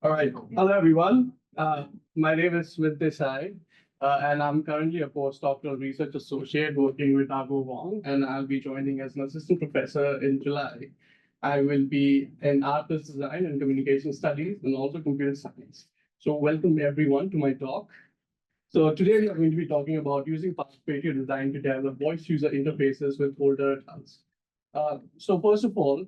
All right. Hello, everyone. My name is Smit Desai, and I'm currently a postdoctoral research associate working with Ago Wong, and I'll be joining as an assistant professor in July. I will be in artist design and communication studies and also computer science. So welcome everyone to my talk. So today we are going to be talking about using participatory design to develop voice user interfaces with older adults. So first of all,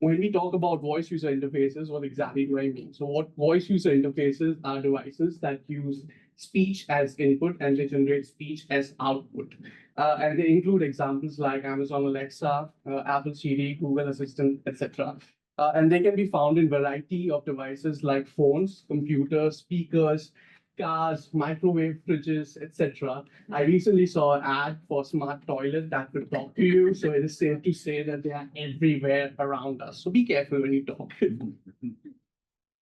when we talk about voice user interfaces, what exactly do I mean? So what voice user interfaces are devices that use speech as input and they generate speech as output. And they include examples like Amazon Alexa, Apple Siri, Google Assistant, etc. And they can be found in variety of devices like phones, computers, speakers, cars, microwave fridges, etc. I recently saw an ad for smart toilet that could talk to you, so it is safe to say that they are everywhere around us. So be careful when you talk.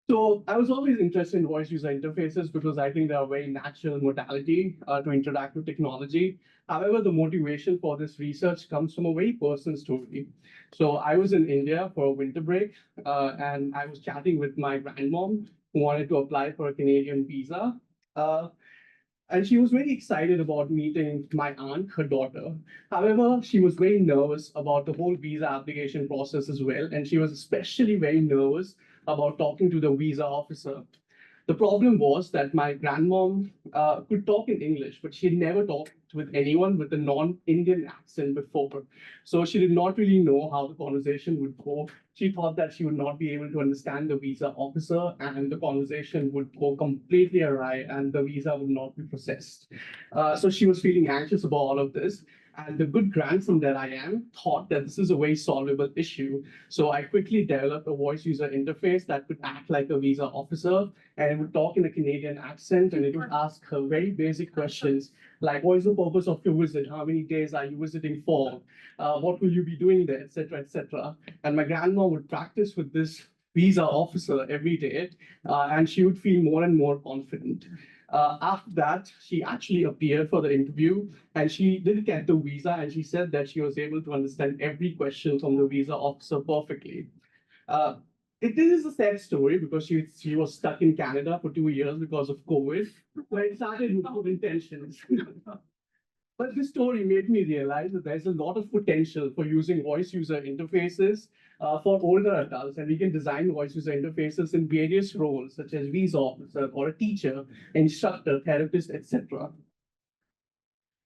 So I was always interested in voice user interfaces because I think they are a very natural modality to interact with technology. However, the motivation for this research comes from a very personal story. So I was in India for a winter break, and I was chatting with my grandmom who wanted to apply for a Canadian visa. Uh, and she was very excited about meeting my aunt, her daughter. However, she was very nervous about the whole visa application process as well, and she was especially very nervous about talking to the visa officer. The problem was that my grandmom could talk in English, but she had never talked with anyone with a non-Indian accent before. So she did not really know how the conversation would go. She thought that she would not be able to understand the visa officer and the conversation would go completely awry and the visa would not be processed. So she was feeling anxious about all of this. And the good grandson that I am thought that this is a very solvable issue. So I quickly developed a voice user interface that could act like a visa officer and it would talk in a Canadian accent and it would ask her very basic questions like, what is the purpose of your visit? How many days are you visiting for? What will you be doing there, etc., etc. And my grandma would practice with this visa officer every day, and she would feel more and more confident. After that, she actually appeared for the interview and she did get the visa and she said that she was able to understand every question from the visa officer perfectly. Uh, this is a sad story because she was stuck in Canada for 2 years because of COVID, but it started with good intentions. But this story made me realize that there's a lot of potential for using voice user interfaces for older adults, and we can design voice user interfaces in various roles, such as visa officer or a teacher, instructor, therapist, etc.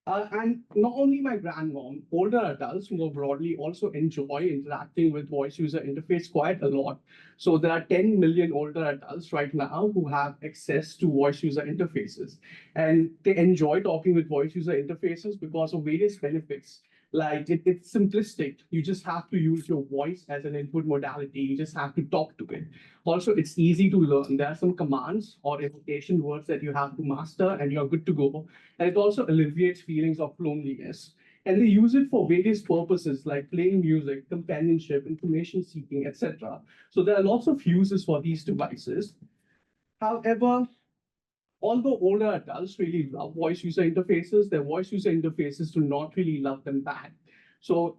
And not only my grandmom, older adults more broadly also enjoy interacting with voice user interface quite a lot. So there are 10 million older adults right now who have access to voice user interfaces. And they enjoy talking with voice user interfaces because of various benefits. Like it's simplistic. You just have to use your voice as an input modality. You just have to talk to it. Also, it's easy to learn. There are some commands or invocation words that you have to master and you're good to go. And it also alleviates feelings of loneliness. And they use it for various purposes like playing music, companionship, information seeking, etc. So there are lots of uses for these devices. However, although older adults really love voice user interfaces, their voice user interfaces do not really love them back. So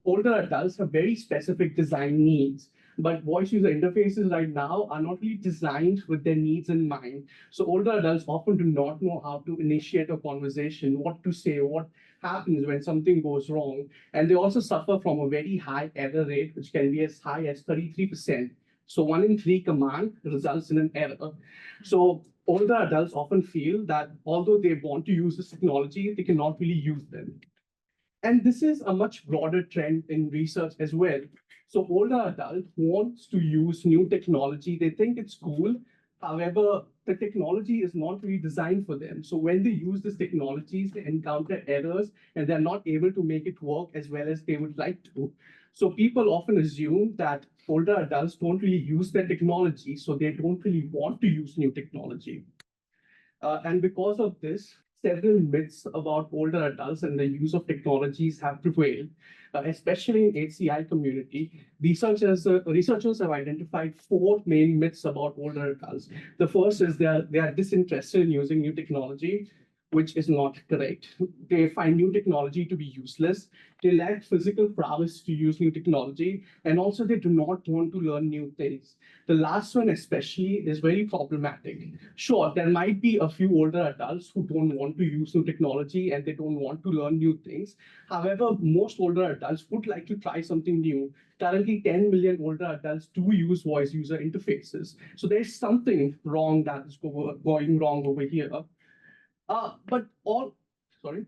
older adults have very specific design needs, but voice user interfaces right now are not really designed with their needs in mind. So older adults often do not know how to initiate a conversation, what to say, what happens when something goes wrong. And they also suffer from a very high error rate, which can be as high as 33%. So 1 in 3 command results in an error. So older adults often feel that although they want to use this technology, they cannot really use them. And this is a much broader trend in research as well. So older adult wants to use new technology. They think it's cool. However, the technology is not really designed for them. So when they use these technologies, they encounter errors and they're not able to make it work as well as they would like to. So people often assume that older adults don't really use their technology, so they don't really want to use new technology. And because of this, several myths about older adults and the use of technologies have prevailed, especially in HCI community. Researchers have identified 4 main myths about older adults. The first is they are disinterested in using new technology. which is not correct. They find new technology to be useless. They lack physical prowess to use new technology, and also they do not want to learn new things. The last one especially is very problematic. Sure, there might be a few older adults who don't want to use new technology and they don't want to learn new things. However, most older adults would like to try something new. Currently, 10 million older adults do use voice user interfaces. So there's something wrong that is going wrong over here. But all, sorry?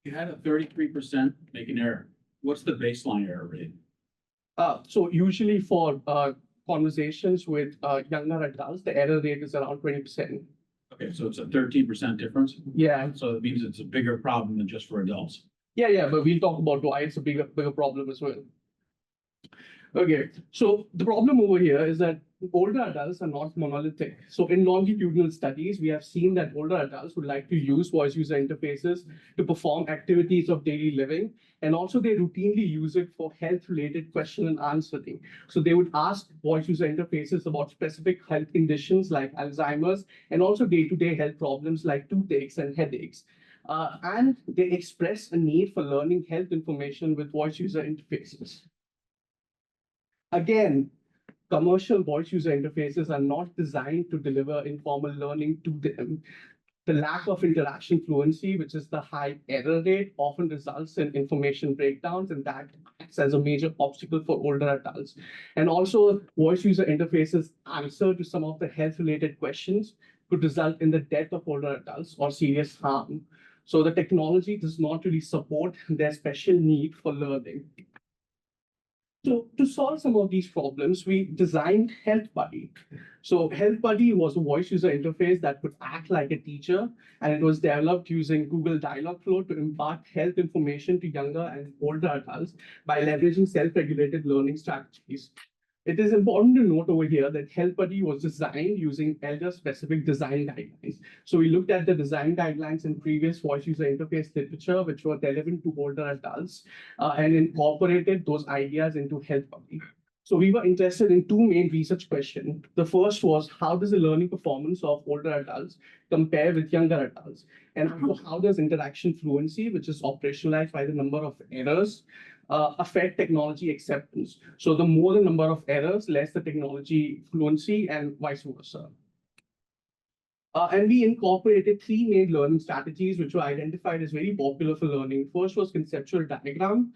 You had a 33% make an error. What's the baseline error rate? So usually for conversations with younger adults, the error rate is around 20%. Okay, so it's a 13% difference. Yeah. So it means it's a bigger problem than just for adults. Yeah, but we'll talk about why it's a bigger problem as well. Okay, so the problem over here is that older adults are not monolithic. So in longitudinal studies, we have seen that older adults would like to use voice user interfaces to perform activities of daily living. And also they routinely use it for health-related question and answering. So they would ask voice user interfaces about specific health conditions like Alzheimer's and also day-to-day health problems like toothaches and headaches. And they express a need for learning health information with voice user interfaces. Again, commercial voice user interfaces are not designed to deliver informal learning to them. The lack of interaction fluency, which is the high error rate, often results in information breakdowns, and that acts as a major obstacle for older adults. And also, voice user interfaces answer to some of the health-related questions could result in the death of older adults or serious harm. So the technology does not really support their special need for learning. So to solve some of these problems, we designed Health Buddy. So Health Buddy was a voice user interface that could act like a teacher, and it was developed using Google Dialogflow to impart health information to younger and older adults by leveraging self-regulated learning strategies. It is important to note over here that Health Buddy was designed using elder-specific design guidelines. So we looked at the design guidelines in previous voice user interface literature, which were relevant to older adults, and incorporated those ideas into Health Buddy. So we were interested in two main research questions. The first was, how does the learning performance of older adults compare with younger adults? And also, how does interaction fluency, which is operationalized by the number of errors, affect technology acceptance? So the more the number of errors, less the technology fluency, and vice versa. And we incorporated three main learning strategies, which were identified as very popular for learning. First was conceptual diagram,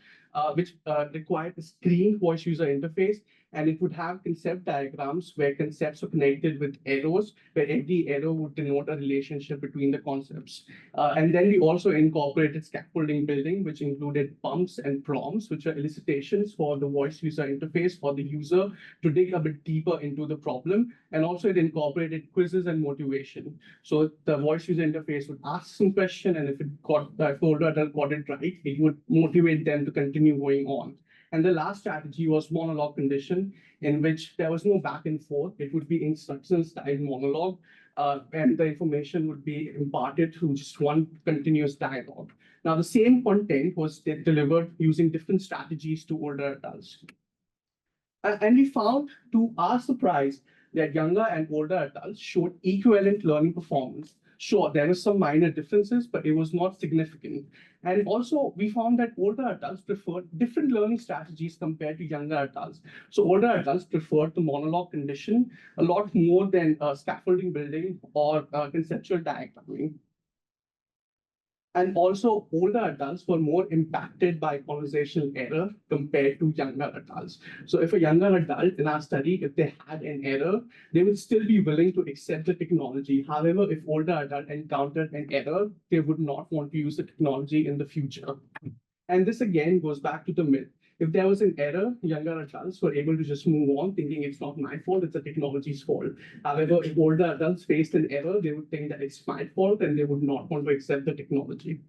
which required a screen voice user interface, and it would have concept diagrams where concepts are connected with arrows, where every arrow would denote a relationship between the concepts. And then we also incorporated scaffolding building, which included pumps and prompts, which are elicitations for the voice user interface for the user to dig a bit deeper into the problem. And also it incorporated quizzes and motivation. So the voice user interface would ask some question, and if the older adult got it right, it would motivate them to continue going on. And the last strategy was monologue condition, in which there was no back and forth. It would be instruction style monologue, and the information would be imparted through just one continuous dialogue. Now, the same content was delivered using different strategies to older adults. And we found, to our surprise, that younger and older adults showed equivalent learning performance. Sure, there were some minor differences, but it was not significant. And also, we found that older adults preferred different learning strategies compared to younger adults. So older adults preferred the monologue condition a lot more than scaffolding building or conceptual diagramming. And also, older adults were more impacted by conversational error compared to younger adults. So if a younger adult in our study, if they had an error, they would still be willing to accept the technology. However, if older adult encountered an error, they would not want to use the technology in the future. And this again goes back to the myth. If there was an error, younger adults were able to just move on, thinking it's not my fault, it's the technology's fault. However, if older adults faced an error, they would think that it's my fault and they would not want to accept the technology.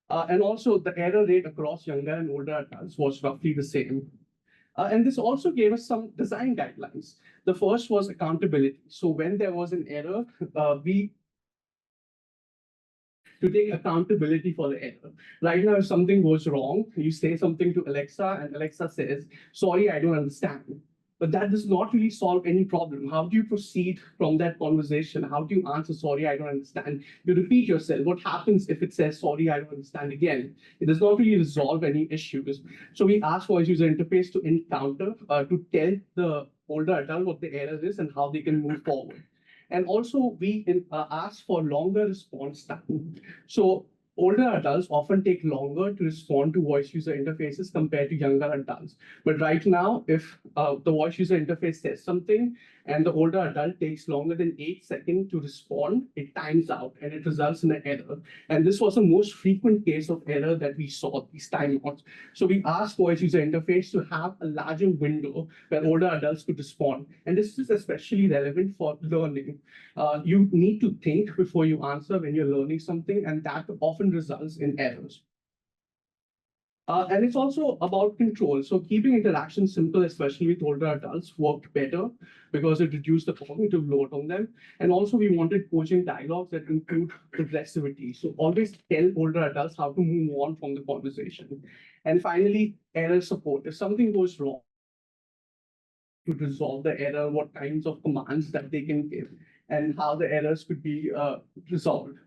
And also, the error rate across younger and older adults was roughly the same. And this also gave us some design guidelines. The first was accountability. So when there was an error, we to take accountability for the error. Right now, if something goes wrong, you say something to Alexa, and Alexa says, sorry, I don't understand. but that does not really solve any problem. How do you proceed from that conversation? How do you answer, sorry, I don't understand? You repeat yourself. What happens if it says, sorry, I don't understand again? It does not really resolve any issues. So we ask voice user interface to encounter, to tell the older adult what the error is and how they can move forward. And also we ask for longer response time. So older adults often take longer to respond to voice user interfaces compared to younger adults. But right now, if the voice user interface says something and the older adult takes longer than 8 seconds to respond, it times out and it results in an error. And this was the most frequent case of error that we saw, these timeouts. So we asked voice user interface to have a larger window where older adults could respond. And this is especially relevant for learning. You need to think before you answer when you're learning something, and that often results in errors. And it's also about control. So keeping interaction simple, especially with older adults, worked better because it reduced the cognitive load on them. And also we wanted coaching dialogues that include progressivity. So always tell older adults how to move on from the conversation. And finally, error support. If something goes wrong, to resolve the error, what kinds of commands that they can give, and how the errors could be resolved.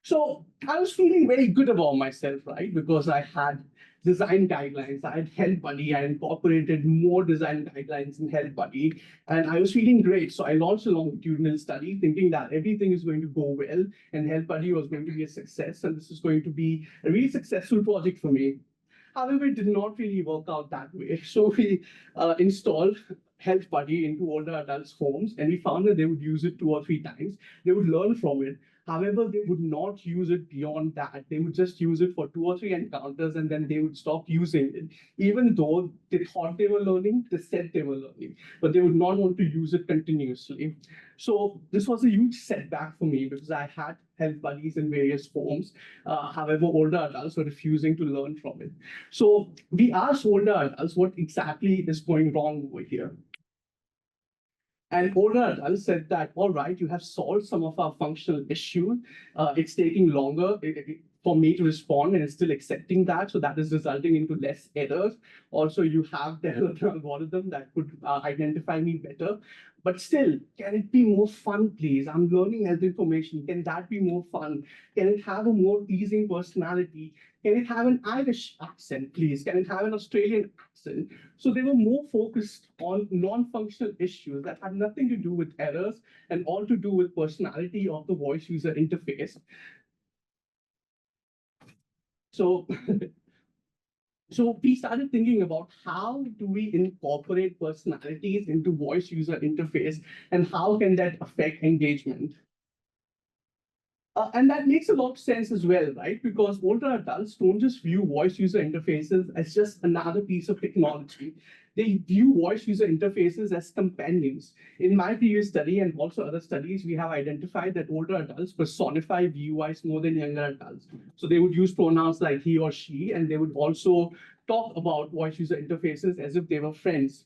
So I was feeling very good about myself, right? Because I had design guidelines, I had Help Buddy, I incorporated more design guidelines in Help Buddy, and I was feeling great. So I launched a longitudinal study thinking that everything is going to go well and Help Buddy was going to be a success, and this is going to be a really successful project for me. However, it did not really work out that way. So we installed Health Buddy into older adults' homes, and we found that they would use it 2 or 3 times. They would learn from it. However, they would not use it beyond that. They would just use it for 2 or 3 encounters, and then they would stop using it. Even though they thought they were learning, they said they were learning, but they would not want to use it continuously. So this was a huge setback for me because I had health buddies in various forms. However, older adults were refusing to learn from it. So we asked older adults what exactly is going wrong over here. And older adults said that, all right, you have solved some of our functional issues. It's taking longer for me to respond, and it's still accepting that. So that is resulting into less errors. Also, you have the algorithm that could identify me better. But still, can it be more fun, please? I'm learning health information. Can that be more fun? Can it have a more pleasing personality? Can it have an Irish accent, please? Can it have an Australian accent? So they were more focused on non-functional issues that had nothing to do with errors and all to do with personality of the voice user interface. So, so we started thinking about how do we incorporate personalities into voice user interface and how can that affect engagement? And that makes a lot of sense as well, right? Because older adults don't just view voice user interfaces as just another piece of technology. They view voice user interfaces as companions. In my previous study and also other studies, we have identified that older adults personify VUIs more than younger adults. So they would use pronouns like he or she, and they would also talk about voice user interfaces as if they were friends.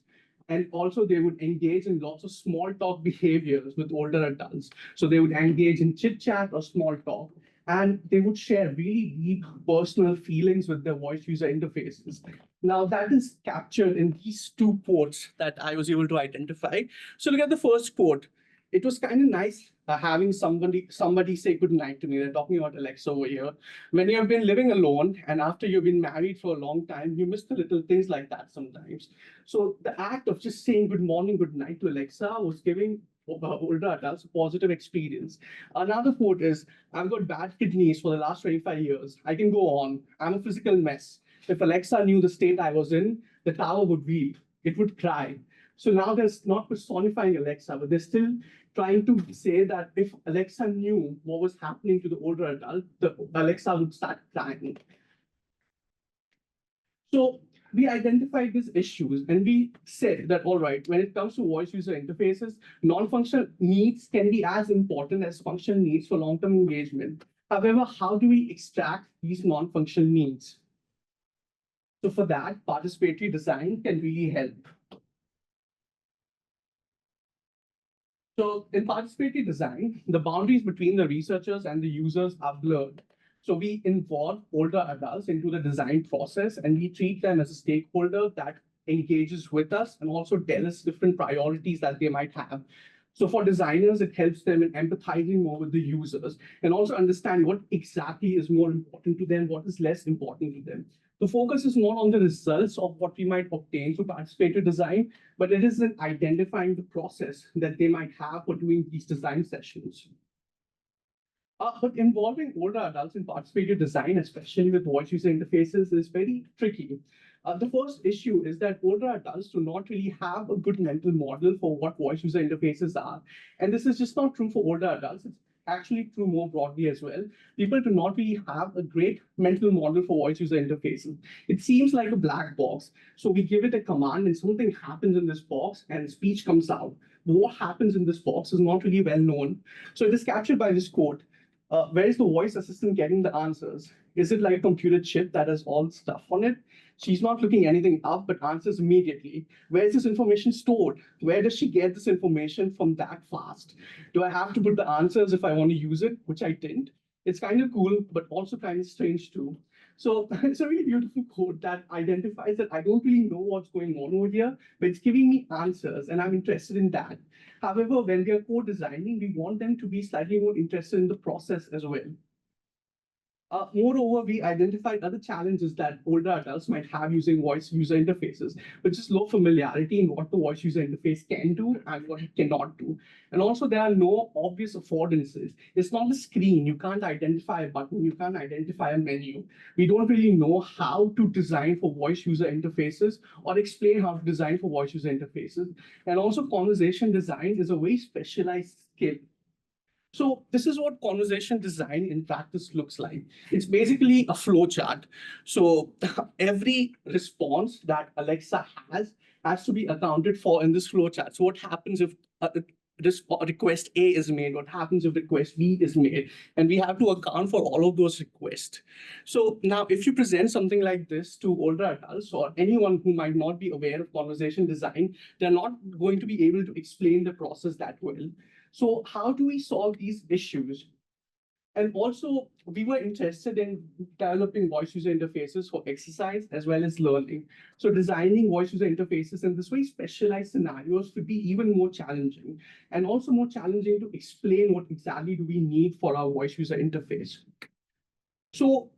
And also they would engage in lots of small talk behaviors with older adults. So they would engage in chit chat or small talk, and they would share really deep personal feelings with their voice user interfaces. Now that is captured in these 2 quotes that I was able to identify. So look at the first quote. It was kind of nice having somebody say good night to me. They're talking about Alexa over here. When you have been living alone and after you've been married for a long time, you miss the little things like that sometimes. So the act of just saying good morning, good night to Alexa was giving older adults a positive experience. Another quote is, I've got bad kidneys for the last 25 years. I can go on. I'm a physical mess. If Alexa knew the state I was in, the tower would weep. It would cry. So now they're not personifying Alexa, but they're still trying to say that if Alexa knew what was happening to the older adult, the Alexa would start crying. So we identified these issues and we said that, all right, when it comes to voice user interfaces, non-functional needs can be as important as functional needs for long-term engagement. However, how do we extract these non-functional needs? So for that, participatory design can really help. So in participatory design, the boundaries between the researchers and the users are blurred. So we involve older adults into the design process and we treat them as a stakeholder that engages with us and also tell us different priorities that they might have. So for designers, it helps them in empathizing more with the users and also understand what exactly is more important to them, what is less important to them. The focus is not on the results of what we might obtain through participatory design, but it is in identifying the process that they might have for doing these design sessions. But involving older adults in participatory design, especially with voice user interfaces, is very tricky. The first issue is that older adults do not really have a good mental model for what voice user interfaces are. And this is just not true for older adults. It's actually true more broadly as well. People do not really have a great mental model for voice user interfaces. It seems like a black box. So we give it a command and something happens in this box and speech comes out. What happens in this box is not really well known. So it is captured by this quote. Where is the voice assistant getting the answers? Is it like a computer chip that has all the stuff on it? She's not looking anything up, but answers immediately. Where is this information stored? Where does she get this information from that fast? Do I have to put the answers if I want to use it, which I didn't? It's kind of cool, but also kind of strange too. So it's a really beautiful code that identifies that I don't really know what's going on over here, but it's giving me answers, and I'm interested in that. However, when we are co-designing, we want them to be slightly more interested in the process as well. Moreover, we identified other challenges that older adults might have using voice user interfaces, which is low familiarity in what the voice user interface can do and what it cannot do. And also, there are no obvious affordances. It's not a screen. You can't identify a button. You can't identify a menu. We don't really know how to design for voice user interfaces or explain how to design for voice user interfaces. And also, conversation design is a very specialized skill. So this is what conversation design in practice looks like. It's basically a flow chart. So every response that Alexa has to be accounted for in this flow chart. So what happens if this request A is made? What happens if request B is made? And we have to account for all of those requests. So now if you present something like this to older adults or anyone who might not be aware of conversation design, they're not going to be able to explain the process that well. So how do we solve these issues? And also, we were interested in developing voice user interfaces for exercise as well as learning. So designing voice user interfaces in this very specialized scenarios could be even more challenging and also more challenging to explain what exactly do we need for our voice user interface. So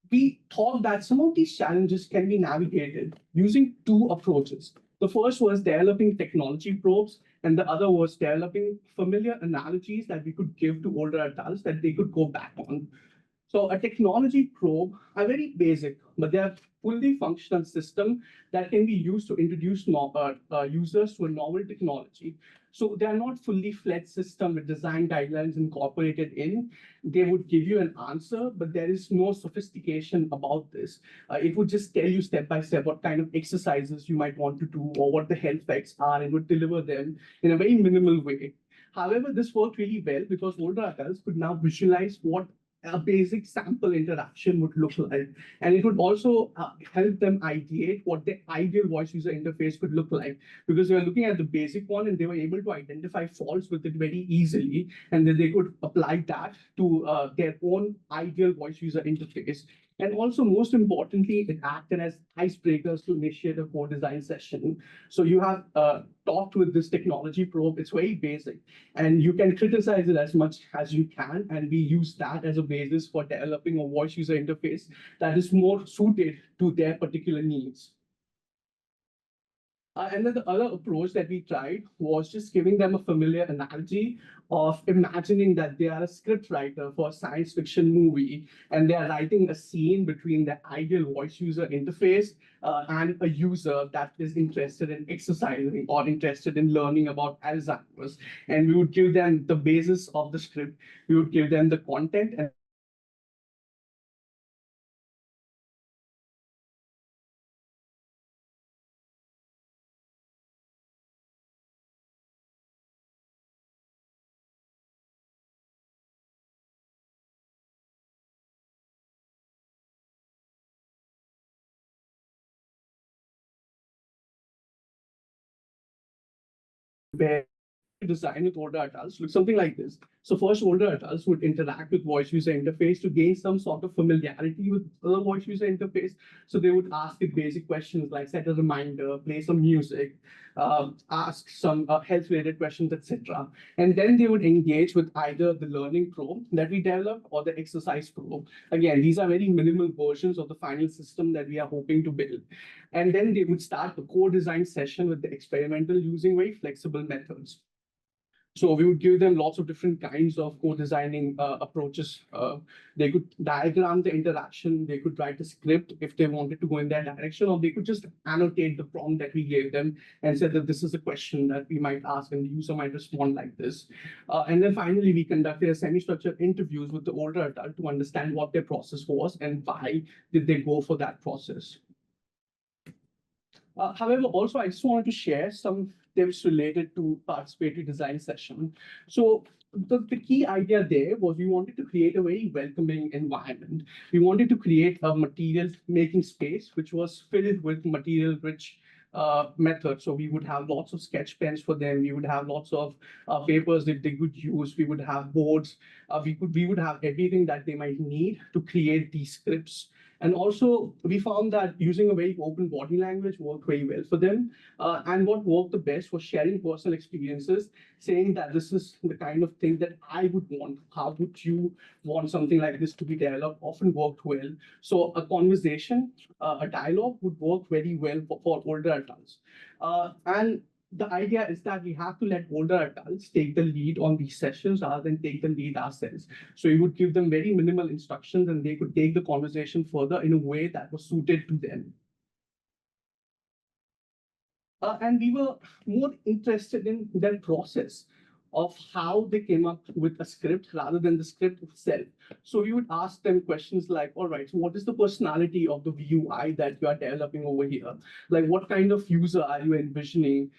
we thought that some of these challenges can be navigated using two approaches. The first was developing technology probes, and the other was developing familiar analogies that we could give to older adults that they could go back on. So a technology probe are very basic, but they are fully functional system that can be used to introduce users to a novel technology. So they are not fully fledged system with design guidelines incorporated in. They would give you an answer, but there is no sophistication about this. It would just tell you step by step what kind of exercises you might want to do or what the health effects are and would deliver them in a very minimal way. However, this worked really well because older adults could now visualize what a basic sample interaction would look like. And it would also help them ideate what the ideal voice user interface could look like. Because they were looking at the basic one and they were able to identify faults with it very easily. And then they could apply that to their own ideal voice user interface. And also, most importantly, it acted as icebreakers to initiate a co-design session. So you have talked with this technology probe. It's very basic, and you can criticize it as much as you can. And we use that as a basis for developing a voice user interface that is more suited to their particular needs. And then the other approach that we tried was just giving them a familiar analogy of imagining that they are a script writer for a science fiction movie and they are writing a scene between the ideal voice user interface and a user that is interested in exercising or interested in learning about Alzheimer's. And we would give them the basis of the script, we would give them the content, and design with older adults look something like this. So first, older adults would interact with voice user interface to gain some sort of familiarity with the voice user interface. So they would ask it basic questions like set a reminder, play some music, ask some health-related questions, etc. And then they would engage with either the learning pro that we developed or the exercise pro. Again, these are very minimal versions of the final system that we are hoping to build. And then they would start the co-design session with the experimental using very flexible methods. So we would give them lots of different kinds of co-designing approaches. They could diagram the interaction, they could write a script if they wanted to go in that direction, or they could just annotate the prompt that we gave them and said that this is a question that we might ask and the user might respond like this. And then finally, we conducted a semi-structured interviews with the older adult to understand what their process was and why did they go for that process. However, also, I just wanted to share some tips related to participatory design session. So the key idea there was we wanted to create a very welcoming environment. We wanted to create a material making space, which was filled with material rich methods. So we would have lots of sketch pens for them. We would have lots of papers that they could use. We would have boards. We would have everything that they might need to create these scripts. And also, we found that using a very open body language worked very well for them. And what worked the best was sharing personal experiences, saying that this is the kind of thing that I would want. How would you want something like this to be developed? Often worked well. So a conversation, a dialogue would work very well for older adults. And the idea is that we have to let older adults take the lead on these sessions rather than take the lead ourselves. So we would give them very minimal instructions and they could take the conversation further in a way that was suited to them. And we were more interested in their process of how they came up with a script rather than the script itself. So we would ask them questions like, all right, so what is the personality of the VUI that you are developing over here? Like, what kind of user are you envisioning?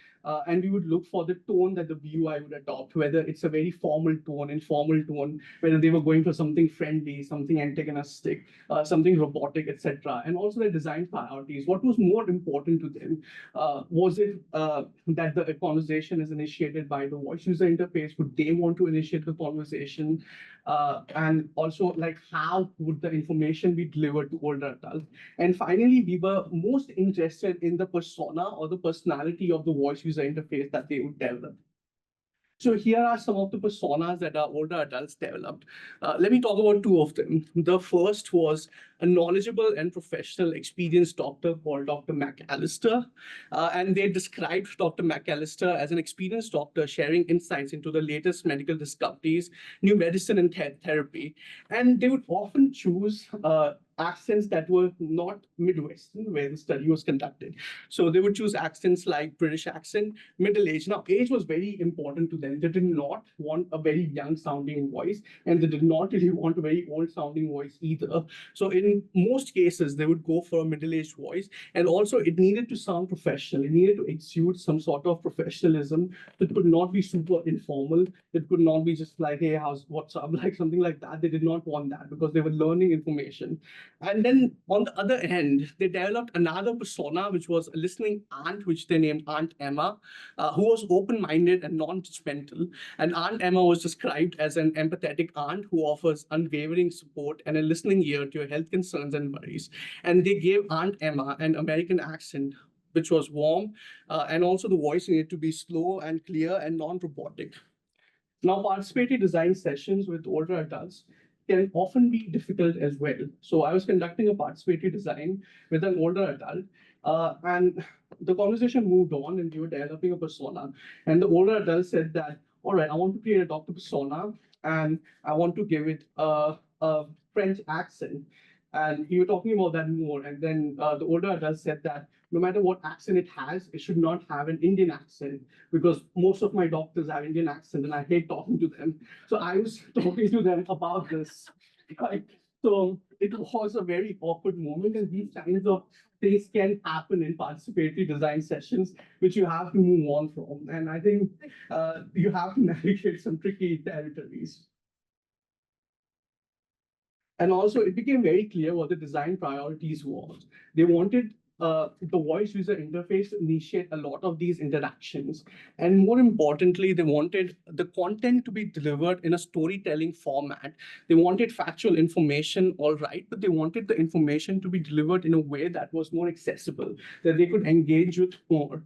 And we would look for the tone that the VUI would adopt, whether it's a very formal tone, informal tone, whether they were going for something friendly, something antagonistic, something robotic, etc. And also their design priorities. What was more important to them? Was it that the conversation is initiated by the voice user interface? Would they want to initiate the conversation? And also, like, how would the information be delivered to older adults? And finally, we were most interested in the persona or the personality of the voice user interface that they would develop. So here are some of the personas that our older adults developed. Let me talk about two of them. The first was a knowledgeable and professional experienced doctor called Dr. McAllister. And they described Dr. McAllister as an experienced doctor sharing insights into the latest medical discoveries, new medicine and therapy. And they would often choose accents that were not Midwestern, where the study was conducted. So they would choose accents like British accent, middle age. Now, age was very important to them. They did not want a very young sounding voice, and they did not really want a very old sounding voice either. So in most cases, they would go for a middle-aged voice, and also it needed to sound professional. It needed to exude some sort of professionalism. It could not be super informal. It could not be just like, hey, what's up, like something like that. They did not want that because they were learning information. And then on the other end, they developed another persona, which was a listening aunt, which they named Aunt Emma, who was open-minded and non-judgmental. And Aunt Emma was described as an empathetic aunt who offers unwavering support and a listening ear to your health concerns and worries. And they gave Aunt Emma an American accent, which was warm, and also the voice needed to be slow and clear and non-robotic. Now, participatory design sessions with older adults can often be difficult as well. So I was conducting a participatory design with an older adult, and the conversation moved on and we were developing a persona. And the older adult said that, all right, I want to create a doctor persona and I want to give it a French accent. And we were talking about that more. And then the older adult said that no matter what accent it has, it should not have an Indian accent because most of my doctors have Indian accent and I hate talking to them. So I was talking to them about this. Right? So it was a very awkward moment, and these kinds of things can happen in participatory design sessions, which you have to move on from. And I think you have to navigate some tricky territories. And also, it became very clear what the design priorities was. They wanted the voice user interface to initiate a lot of these interactions. And more importantly, they wanted the content to be delivered in a storytelling format. They wanted factual information, all right, but they wanted the information to be delivered in a way that was more accessible, that they could engage with more.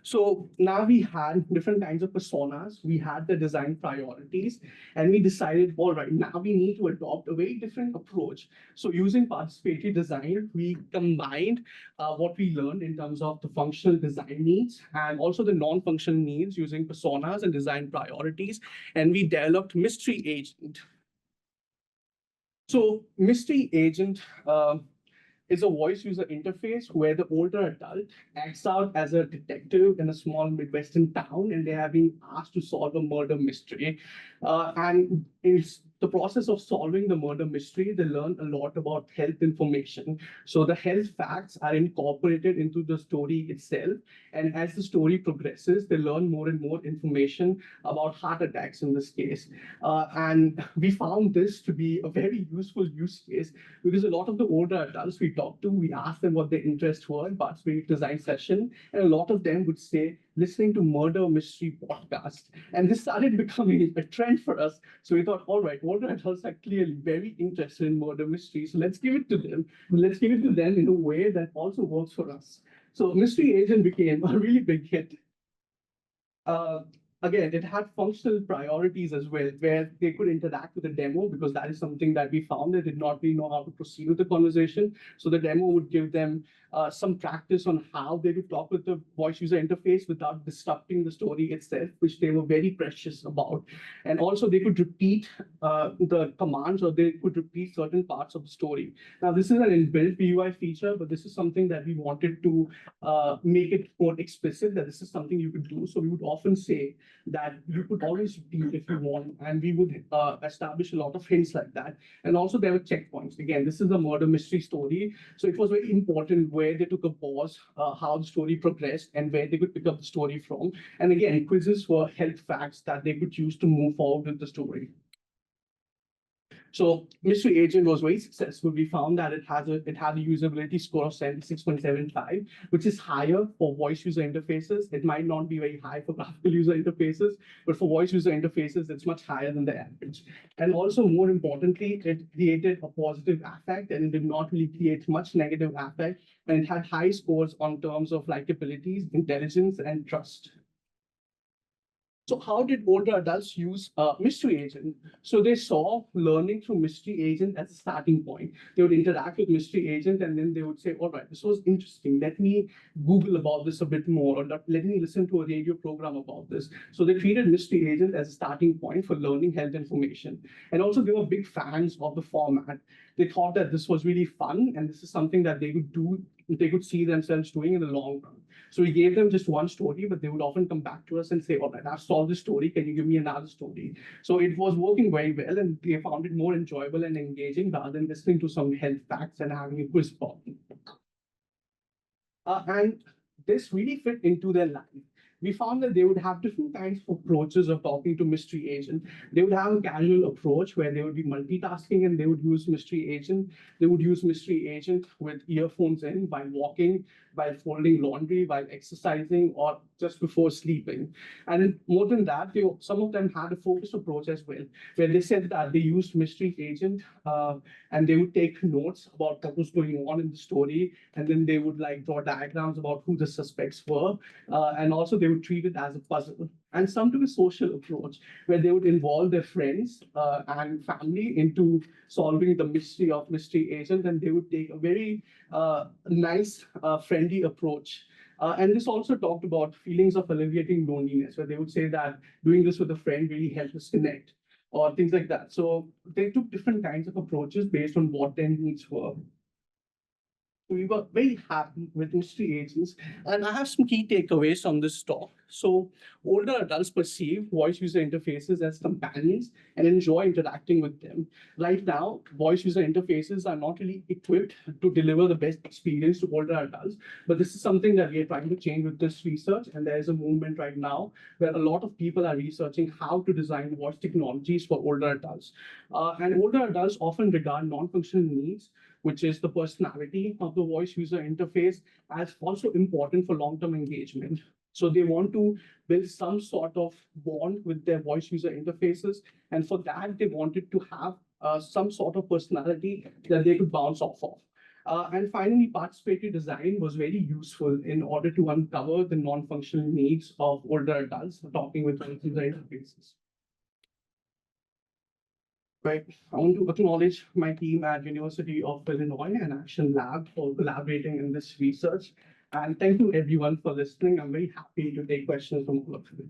So now we had different kinds of personas. We had the design priorities, and we decided, all right, now we need to adopt a very different approach. So using participatory design, we combined what we learned in terms of the functional design needs and also the non-functional needs using personas and design priorities. And we developed mystery agent. So mystery agent is a voice user interface where the older adult acts out as a detective in a small Midwestern town, and they have been asked to solve a murder mystery. And it's the process of solving the murder mystery, they learn a lot about health information. So the health facts are incorporated into the story itself. And as the story progresses, they learn more and more information about heart attacks in this case. And we found this to be a very useful use case because a lot of the older adults we talked to, we asked them what their interests were in participatory design session, and a lot of them would say listening to murder mystery podcast. And this started becoming a trend for us. So we thought, all right, older adults are clearly very interested in murder mystery. So let's give it to them. Let's give it to them in a way that also works for us. So Mystery Agent became a really big hit. Uh, Again, it had functional priorities as well, where they could interact with the demo because that is something that we found they did not really know how to proceed with the conversation. So the demo would give them some practice on how they could talk with the voice user interface without disrupting the story itself, which they were very precious about. And also they could repeat the commands or they could repeat certain parts of the story. Now, this is an inbuilt VUI feature, but this is something that we wanted to make it more explicit that this is something you could do. So we would often say that you could always repeat if you want, and we would establish a lot of hints like that. And also there were checkpoints. Again, this is a murder mystery story, so it was very important where they took a pause, how the story progressed, and where they could pick up the story from. And again, quizzes were health facts that they could use to move forward with the story. So Mystery Agent was very successful. We found that it had a usability score of 76.75, which is higher for voice user interfaces. It might not be very high for graphical user interfaces, but for voice user interfaces, it's much higher than the average. And also, more importantly, it created a positive affect and it did not really create much negative affect. And it had high scores on terms of likability, intelligence, and trust. So how did older adults use Mystery Agent? So they saw learning through Mystery Agent as a starting point. They would interact with Mystery Agent and then they would say, all right, this was interesting. Let me Google about this a bit more, or let me listen to a radio program about this. So they treated Mystery Agent as a starting point for learning health information. And also they were big fans of the format. They thought that this was really fun and this is something that they could do, they could see themselves doing in the long run. So we gave them just one story, but they would often come back to us and say, all right, I've solved this story. Can you give me another story? So it was working very well, and they found it more enjoyable and engaging rather than listening to some health facts and having a quiz problem. And this really fit into their life. We found that they would have different kinds of approaches of talking to Mystery Agent. They would have a casual approach where they would be multitasking and they would use Mystery Agent. They would use Mystery Agent with earphones in while walking, while folding laundry, while exercising, or just before sleeping. And more than that, some of them had a focused approach as well, where they said that they used Mystery Agent and they would take notes about what was going on in the story, and then they would like draw diagrams about who the suspects were, and also they would treat it as a puzzle. And some took a social approach where they would involve their friends and family into solving the mystery of Mystery Agent, and they would take a very nice, friendly approach. And this also talked about feelings of alleviating loneliness, where they would say that doing this with a friend really helped us connect, or things like that. So they took different kinds of approaches based on what their needs were. We were very happy with Mystery Agents, and I have some key takeaways from this talk. So, older adults perceive voice user interfaces as companions and enjoy interacting with them. Right now, voice user interfaces are not really equipped to deliver the best experience to older adults, but this is something that we are trying to change with this research. And there is a movement right now where a lot of people are researching how to design voice technologies for older adults. And older adults often regard non functional needs which is the personality of the voice user interface, as also important for long-term engagement. So they want to build some sort of bond with their voice user interfaces. And for that, they wanted to have some sort of personality that they could bounce off of. And finally, participatory design was very useful in order to uncover the non-functional needs of older adults talking with voice user interfaces. Right. I want to acknowledge my team at University of Illinois and Action Lab for collaborating in this research. And thank you everyone for listening. I'm very happy to take questions from all of you.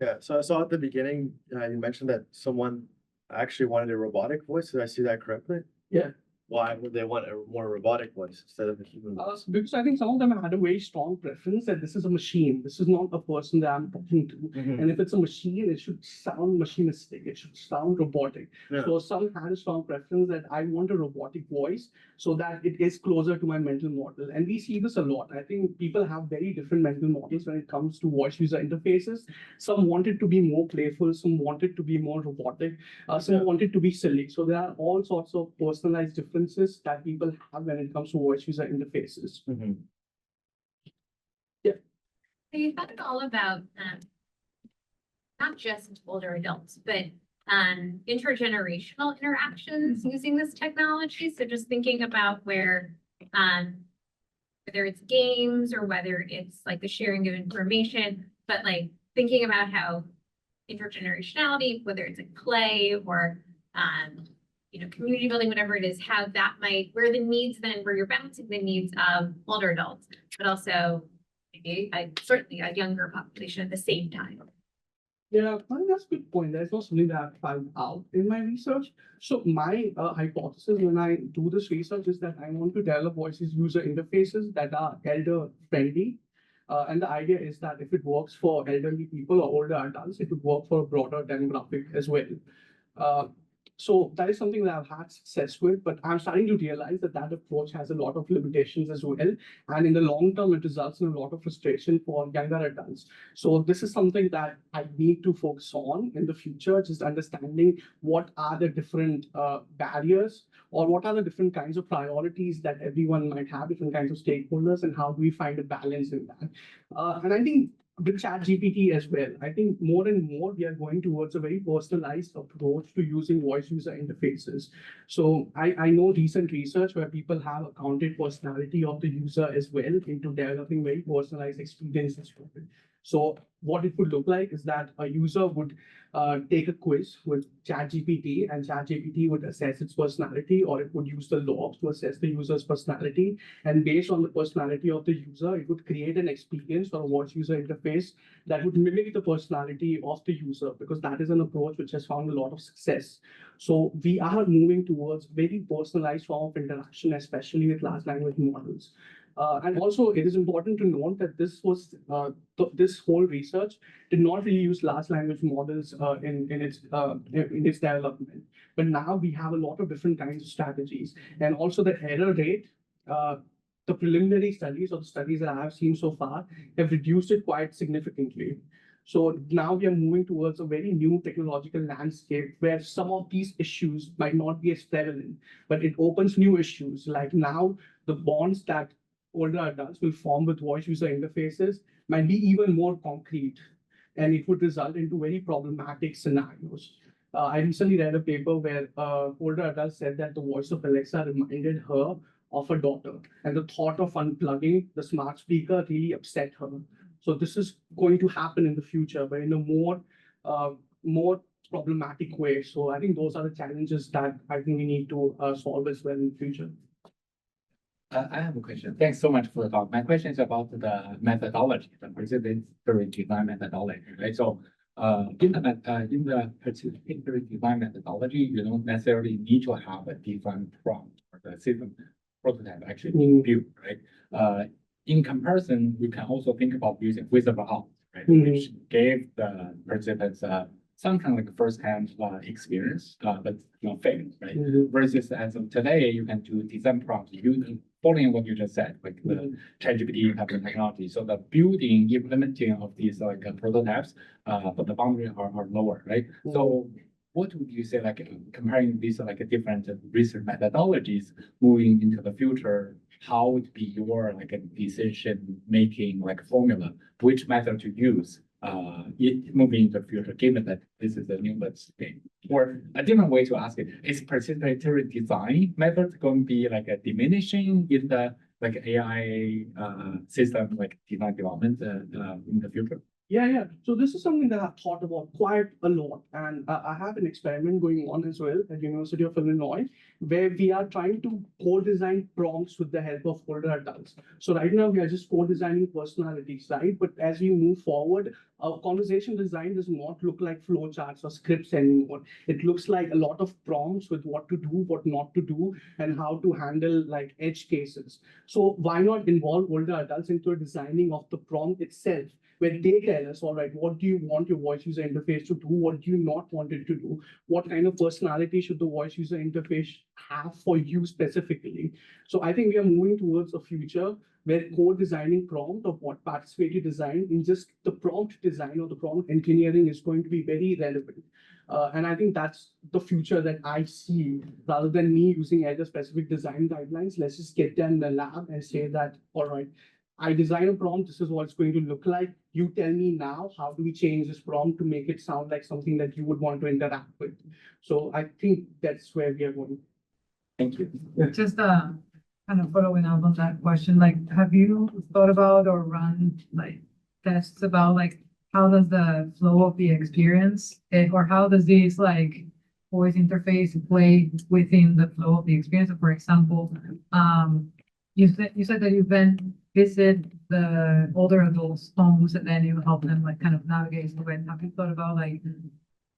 Yeah, so I saw at the beginning, you mentioned that someone actually wanted a robotic voice. Did I see that correctly? Yeah. Why would they want a more robotic voice instead of a human voice? Because I think some of them had a very strong preference that this is a machine. This is not a person that I'm talking to. Mhm. And if it's a machine, it should sound machinistic. It should sound robotic. Yeah. So some had a strong preference that I want a robotic voice so that it is closer to my mental model. And we see this a lot. I think people have very different mental models when it comes to voice user interfaces. Some wanted to be more playful. Some wanted to be more robotic. Some wanted to be silly. So there are all sorts of personalized differences that people have when it comes to voice user interfaces. Mhm. Yeah. So you thought all about not just older adults, but intergenerational interactions using this technology. So just thinking about where whether it's games or whether it's like the sharing of information, but like thinking about how intergenerationality, whether it's a play or community building, whatever it is, how that might, where the needs then, where you're balancing the needs of older adults, but also maybe certainly a younger population at the same time. Yeah, I think that's a good point. There's not something that I've found out in my research. So my hypothesis when I do this research is that I want to develop voices user interfaces that are elder friendly. And the idea is that if it works for elderly people or older adults, it would work for a broader demographic as well. So that is something that I've had success with, but I'm starting to realize that that approach has a lot of limitations as well. And in the long term, it results in a lot of frustration for younger adults. So this is something that I need to focus on in the future, just understanding what are the different barriers or what are the different kinds of priorities that everyone might have, different kinds of stakeholders, and how do we find a balance in that. And I think with ChatGPT as well, I think more and more we are going towards a very personalized approach to using voice user interfaces. So I know recent research where people have accounted personality of the user as well into developing very personalized experiences for it. So what it would look like is that a user would take a quiz with ChatGPT, and ChatGPT would assess its personality, or it would use the logs to assess the user's personality. And based on the personality of the user, it would create an experience or a voice user interface that would mimic the personality of the user, because that is an approach which has found a lot of success. So we are moving towards very personalized form of interaction, especially with large language models. And also, it is important to note that this whole research did not really use large language models in its development. But now we have a lot of different kinds of strategies, and also the error rate. The preliminary studies or the studies that I have seen so far have reduced it quite significantly. So now we are moving towards a very new technological landscape where some of these issues might not be as prevalent, but it opens new issues. Like now, the bonds that older adults will form with voice user interfaces might be even more concrete, and it would result into very problematic scenarios. I recently read a paper where older adults said that the voice of Alexa reminded her of her daughter, and the thought of unplugging the smart speaker really upset her. So this is going to happen in the future, but in a more problematic way. So I think those are the challenges that I think we need to solve as well in the future. I have a question. Thanks so much for the talk. My question is about the methodology, the participatory design methodology, right? So, in the participatory design methodology, you don't necessarily need to have a design prompt or the system prototype actually built, right? In comparison, you can also think about using without, right? Which gave the participants some kind of like first-hand experience, but failed, right? Versus as of today, you can do design prompts using following what you just said, like the Mhm. ChatGPT type of technology. So the building, implementing of these like prototypes, but the boundary are lower, right? So what would you say, like comparing these like different research methodologies moving into the future? How would be your like a decision making like formula? Which method to use? Moving into the future, given that this is a new thing. Or a different way to ask it, is participatory design method going to be like a diminishing in the like AI system like design development in the future? Yeah. So this is something that I've thought about quite a lot, and I have an experiment going on as well at University of Illinois, where we are trying to co-design prompts with the help of older adults. So right now we are just co-designing personalities, right? But as we move forward, conversation design does not look like flowcharts or scripts anymore. It looks like a lot of prompts with what to do, what not to do, and how to handle like edge cases. So why not involve older adults into a designing of the prompt itself? Where they tell us, all right, what do you want your voice user interface to do? What do you not want it to do? What kind of personality should the voice user interface have for you specifically? So I think we are moving towards a future where co-designing prompt of what participatory design in just the prompt design or the prompt engineering is going to be very relevant. And I think that's the future that I see rather than me using either specific design guidelines. Let's just get them in the lab and say that, all right, I design a prompt, this is what it's going to look like. You tell me now, how do we change this prompt to make it sound like something that you would want to interact with? So I think that's where we are going. Thank you. Just kind of following up on that question, like, have you thought about or run like tests about like how does the flow of the experience or how does this like voice interface play within the flow of the experience? So for example, you said that you then visit the older adults' homes and then you help them like kind of navigate through it. Have you thought about like,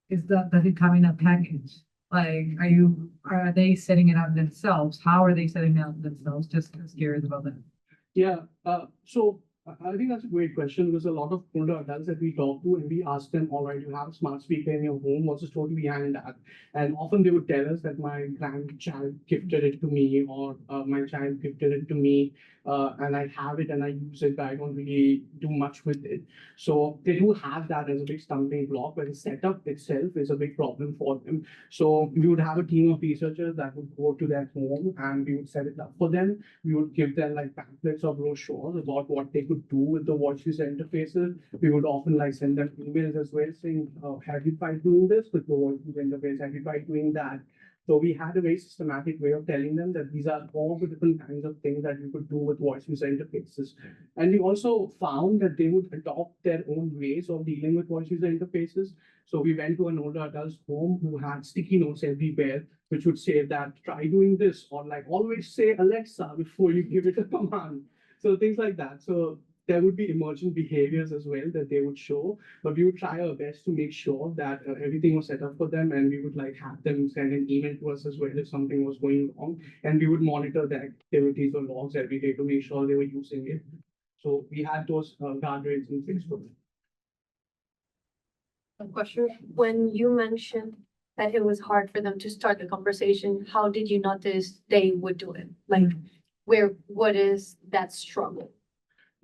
does it come in a package? Like, are they setting it up themselves? How are they setting it up themselves? Just curious about that. Yeah, so I think that's a great question because a lot of older adults that we talk to and we ask them, all right, you have a smart speaker in your home, what's the story behind that? And often they would tell us that my grandchild gifted it to me or my child gifted it to me and I have it and I use it, but I don't really do much with it. So they do have that as a big stumbling block, but the setup itself is a big problem for them. So we would have a team of researchers that would go to their home and we would set it up for them. We would give them like pamphlets or brochures about what they could do with the voice user interfaces. We would often like send them emails as well saying, have you tried doing this with the voice user interface? Have you tried doing that? So we had a very systematic way of telling them that these are all the different kinds of things that you could do with voice user interfaces. And we also found that they would adopt their own ways of dealing with voice user interfaces. So we went to an older adult's home who had sticky notes everywhere, which would say that try doing this, or like always say Alexa before you give it a command. So things like that. So there would be emergent behaviors as well that they would show, but we would try our best to make sure that everything was set up for them, and we would like have them send an email to us as well if something was going wrong, and we would monitor their activities or logs every day to make sure they were using it. So we had those guardrails in place for them. A question, when you mentioned that it was hard for them to start the conversation, how did you notice they would do it? Like, what is that struggle?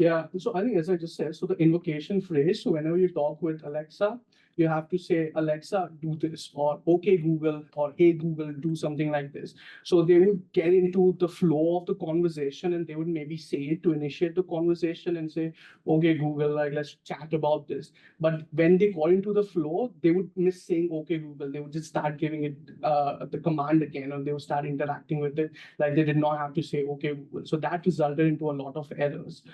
Yeah, so I think as I just said, so the invocation phrase, so whenever you talk with Alexa, you have to say, Alexa, do this, or okay, Google, or hey, Google, do something like this. So they would get into the flow of the conversation and they would maybe say it to initiate the conversation and say, okay, Google, like, let's chat about this. But when they got into the flow, they would miss saying, okay, Google, they would just start giving it the command again, and they would start interacting with it. Like they did not have to say, okay, Google. So that resulted into a lot of errors.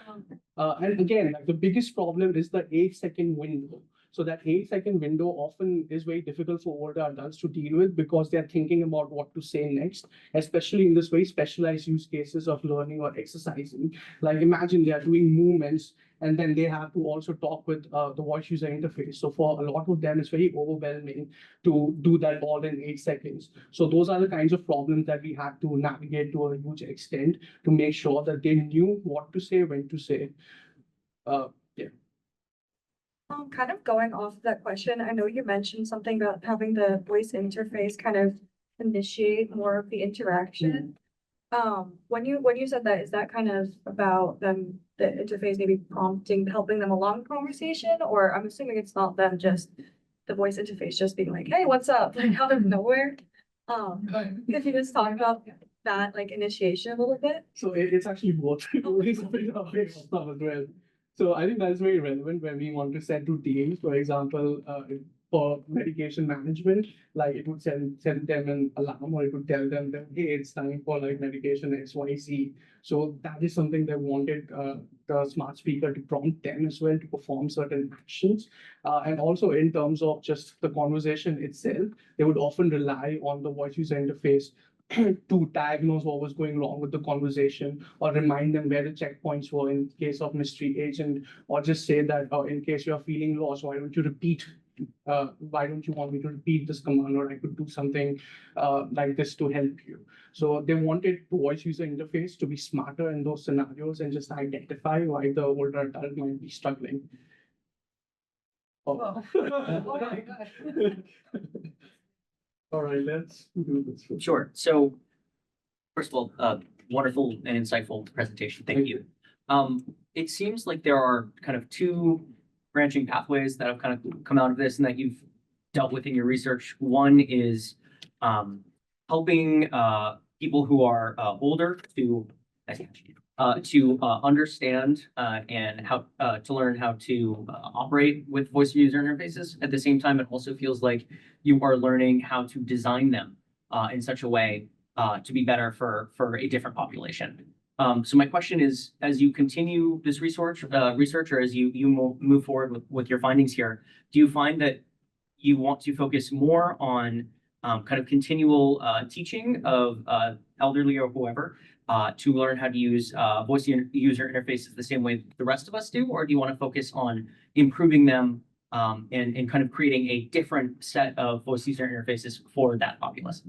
And again, like the biggest problem is the 8-second window. So that 8-second window often is very difficult for older adults to deal with because they're thinking about what to say next, especially in this very specialized use cases of learning or exercising. Like imagine they are doing movements and then they have to also talk with the voice user interface. So for a lot of them, it's very overwhelming to do that all in 8 seconds. So those are the kinds of problems that we had to navigate to a huge extent to make sure that they knew what to say, when to say. Kind of going off that question, I know you mentioned something about having the voice interface kind of initiate more of the interaction. when you said that, is that kind of about them, the interface maybe prompting, helping them along the conversation? Or I'm assuming it's not them, just the voice interface just being like, hey, what's up? Like out of nowhere. But if you just talk about that like initiation a little bit. So it's actually both. It's a bit of a stuff as well. So I think that's very relevant when we want to set routines, for example, for medication management, like it would send them an alarm, or it would tell them that, hey, it's time for like medication XYZ. So that is something they wanted the smart speaker to prompt them as well to perform certain actions. And also in terms of just the conversation itself, they would often rely on the voice user interface to diagnose what was going wrong with the conversation, or remind them where the checkpoints were in case of mystery agent, or just say that in case you're feeling lost, why don't you want me to repeat this command, or I could do something like this to help you. So they wanted the voice user interface to be smarter in those scenarios and just identify why the older adult might be struggling. Oh. Oh my God. All right, let's do this. Sure. So first of all, wonderful and insightful presentation. Thank you. It seems like there are kind of two branching pathways that have kind of come out of this and that you've dealt with in your research. One is helping people who are older to understand and how to learn how to operate with voice user interfaces. At the same time, it also feels like you are learning how to design them in such a way to be better for a different population. So my question is, as you continue this research, or as you move forward with your findings here, do you find that you want to focus more on kind of continual teaching of elderly or whoever to learn how to use voice user interfaces the same way the rest of us do? Or do you want to focus on improving them and kind of creating a different set of voice user interfaces for that populace?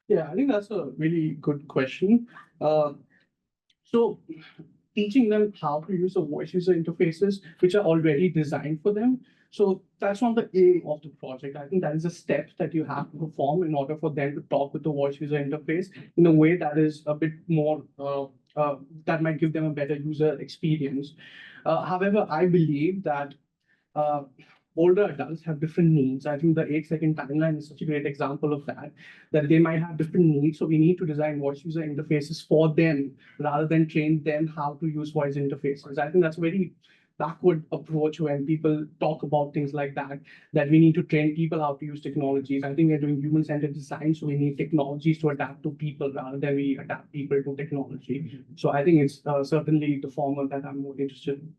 Yeah, I think that's a really good question. So teaching them how to use the voice user interfaces, which are already designed for them. So that's not the aim of the project. I think that is a step that you have to perform in order for them to talk with the voice user interface in a way that is a bit more, that might give them a better user experience. However, I believe that older adults have different needs. I think the 8-second timeline is such a great example of that they might have different needs. So we need to design voice user interfaces for them rather than train them how to use voice interfaces. I think that's a very backward approach when people talk about things like that we need to train people how to use technologies. I think we're doing human-centered design, so we need technologies to adapt to people rather than we adapt people to technology. So I think it's certainly the former that I'm more interested in.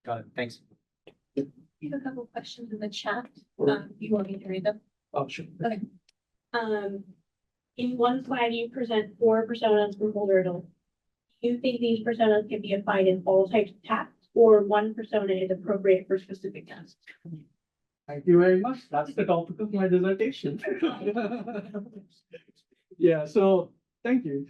Got it. Thanks. We have a couple questions in the chat. You want me to read them? Oh, sure. Okay. In one slide, you present 4 personas for older adults. Do you think these personas can be applied in all types of tasks, or one persona is appropriate for specific tasks? Thank you very much. That's the topic of my dissertation. Yeah, so thank you.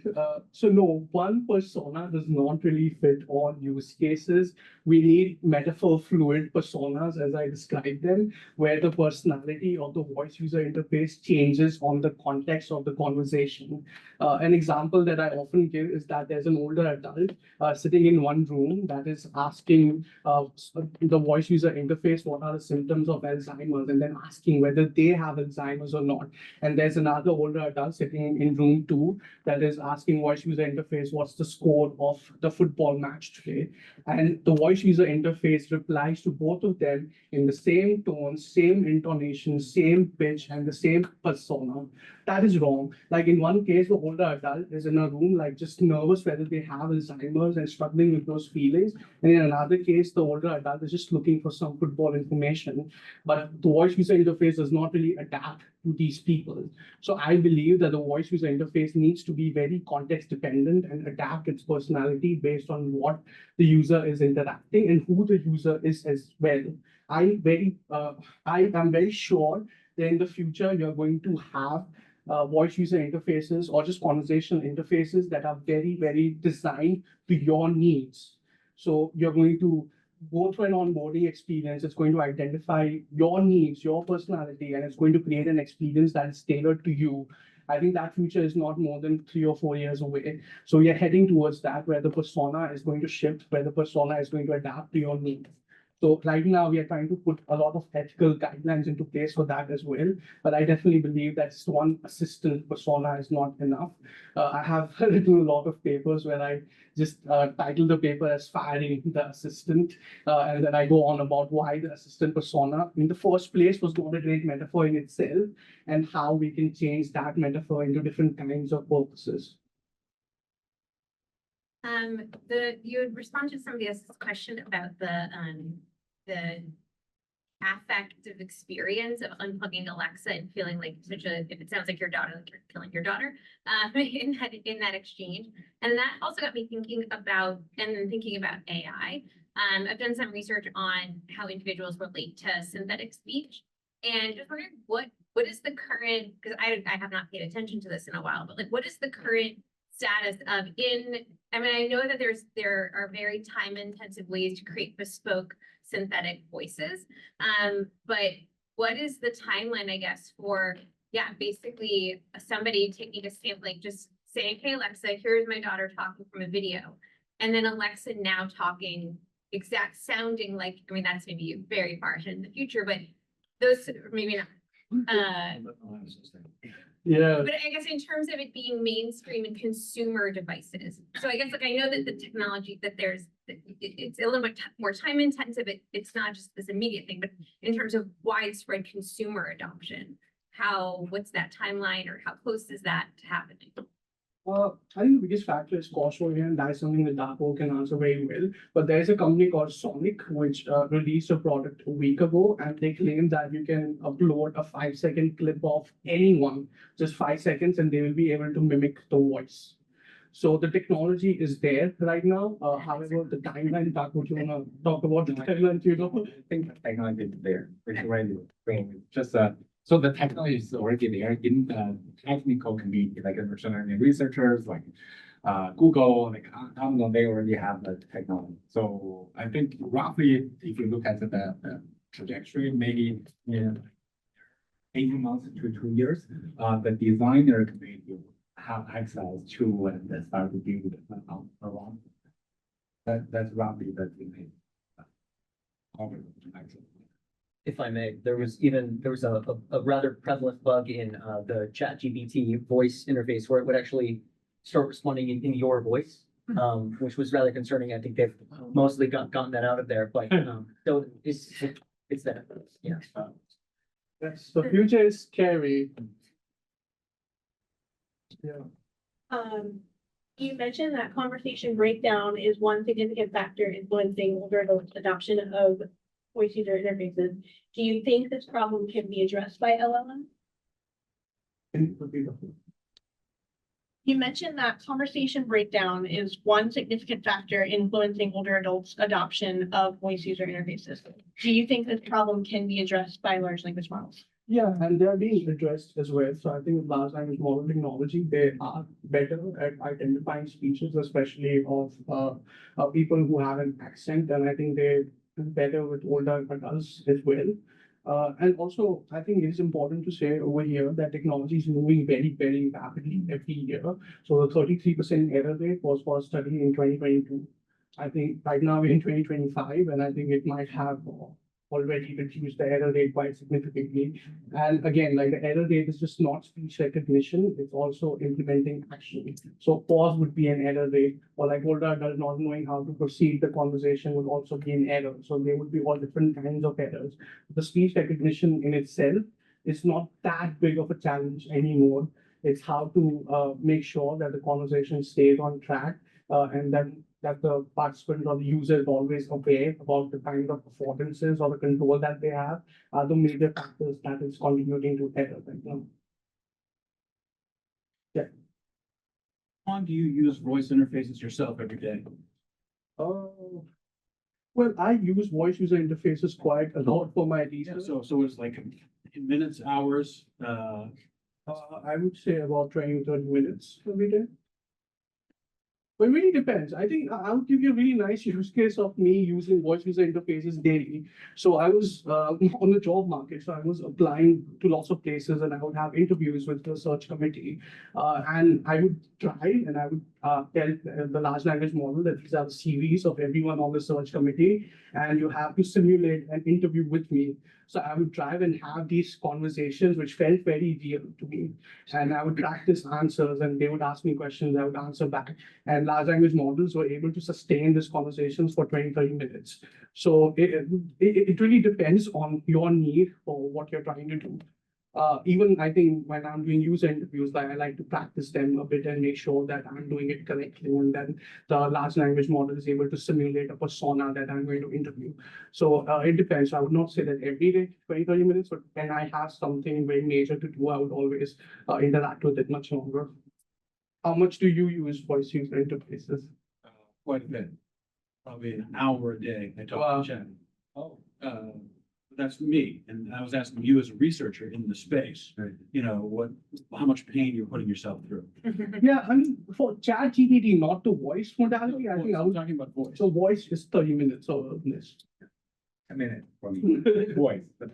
So no, one persona does not really fit all use cases. We need metaphor fluid personas, as I described them, where the personality of the voice user interface changes on the context of the conversation. An example that I often give is that there's an older adult sitting in one room that is asking the voice user interface what are the symptoms of Alzheimer's, and then asking whether they have Alzheimer's or not. And there's another older adult sitting in room 2 that is asking voice user interface what's the score of the football match today. And the voice user interface replies to both of them in the same tone, same intonation, same pitch, and the same persona. That is wrong. Like in one case, the older adult is in a room, like just nervous whether they have Alzheimer's and struggling with those feelings. And in another case, the older adult is just looking for some football information. But the voice user interface does not really adapt to these people. So I believe that the voice user interface needs to be very context dependent and adapt its personality based on what the user is interacting and who the user is as well. I am very sure that in the future you're going to have voice user interfaces or just conversational interfaces that are very, very designed to your needs. So you're going to go through an onboarding experience. It's going to identify your needs, your personality, and it's going to create an experience that is tailored to you. I think that future is not more than 3 or 4 years away. So we are heading towards that, where the persona is going to shift, where the persona is going to adapt to your needs. So right now, we are trying to put a lot of ethical guidelines into place for that as well. But I definitely believe that just one assistant persona is not enough. I have written a lot of papers where I just title the paper as firing the assistant. And then I go on about why the assistant persona in the first place was not a great metaphor in itself, and how we can change that metaphor into different kinds of purposes. You had responded to somebody else's question about the affective experience of unplugging Alexa and feeling like if it sounds like your daughter, like you're killing your daughter, in that exchange. And that also got me thinking about, AI. I've done some research on how individuals relate to synthetic speech, and just wondering what is the current, because I have not paid attention to this in a while, but like, what is the current status of I mean, I know that there are very time-intensive ways to create bespoke synthetic voices. But what is the timeline, I guess, for, basically somebody taking a stamp, like just saying, hey, Alexa, here's my daughter talking from a video. And then Alexa now talking exact sounding like, I mean, that's maybe very far in the future, but those maybe not. Yeah. But I guess in terms of it being mainstream and consumer devices, so I guess like I know that the technology that it's a little bit more time intensive. It's not just this immediate thing, but in terms of widespread consumer adoption, what's that timeline, or how close is that to happening? I think the biggest factor is cost over here, and that is something that Dapo can answer very well. But there is a company called Sonic, which released a product a week ago, and they claim that you can upload a 5-second clip of anyone, just 5 seconds, and they will be able to mimic the voice. So the technology is there right now. However, the timeline, Dapo, do you want to talk about the timeline? I think the technology is there. It's already just so the technology is already there in the technical community, like machine learning researchers, like Google, like Amazon, they already have the technology. So I think roughly, if you look at the trajectory, maybe in 18 months to 2 years, the designer community will have access to and start to build around. That's roughly the thing. If I may, there was a rather prevalent bug in the ChatGPT voice interface where it would actually start responding in your voice, which was rather concerning. I think they've mostly gotten that out of there, but so it's that, yeah. Yes, the future is scary. Yeah. You mentioned that conversation breakdown is one significant factor influencing older adults' adoption of voice user interfaces. Do you think this problem can be addressed by LLM? You mentioned that conversation breakdown is one significant factor influencing older adults' adoption of voice user interfaces. Do you think this problem can be addressed by large language models? Yeah, and they are being addressed as well. So I think with large language model technology, they are better at identifying speeches, especially of people who have an accent, and I think they're better with older adults as well. And also, I think it is important to say over here that technology is moving very, very rapidly every year. So the 33% error rate was for a study in 2022. I think right now we're in 2025, and I think it might have already reduced the error rate quite significantly. And again, like the error rate is just not speech recognition, it's also implementing action. So pause would be an error rate, or like older adult not knowing how to proceed the conversation would also be an error. So there would be all different kinds of errors. The speech recognition in itself is not that big of a challenge anymore. It's how to make sure that the conversation stays on track, and then that the participant or the user is always aware about the kind of affordances or the control that they have are the major factors that is contributing to error right now. Yeah. How long do you use voice interfaces yourself every day? Well, I use voice user interfaces quite a lot for my Yeah, research. so it's like in minutes, hours, I would say about 20 to 30 minutes every day. But it really depends. I think I'll give you a really nice use case of me using voice user interfaces daily. So I was on the job market, so I was applying to lots of places, and I would have interviews with the search committee, and I would try and I would tell the large language model that these are the CVs of everyone on the search committee, and you have to simulate an interview with me. So I would drive and have these conversations, which felt very real to me. And I would practice answers, and they would ask me questions, I would answer back. And large language models were able to sustain these conversations for 20, 30 minutes. So it really depends on your need for what you're trying to do. Even I think when I'm doing user interviews, I like to practice them a bit and make sure that I'm doing it correctly. And then the large language model is able to simulate a persona that I'm going to interview. So it depends. I would not say that every day, 20, 30 minutes, but when I have something very major to do, I would always interact with it much longer. How much do you use voice user interfaces? Quite a bit. Probably an hour a day. I talk to chat. Oh, That's me. And I was asking you as a researcher in the space, you know, how much pain you're putting yourself through. Yeah, I mean, for chat GPT, not the voice modality, I think I I'm would. talking about voice. So voice is 30 minutes of this. a minute for me, voice, but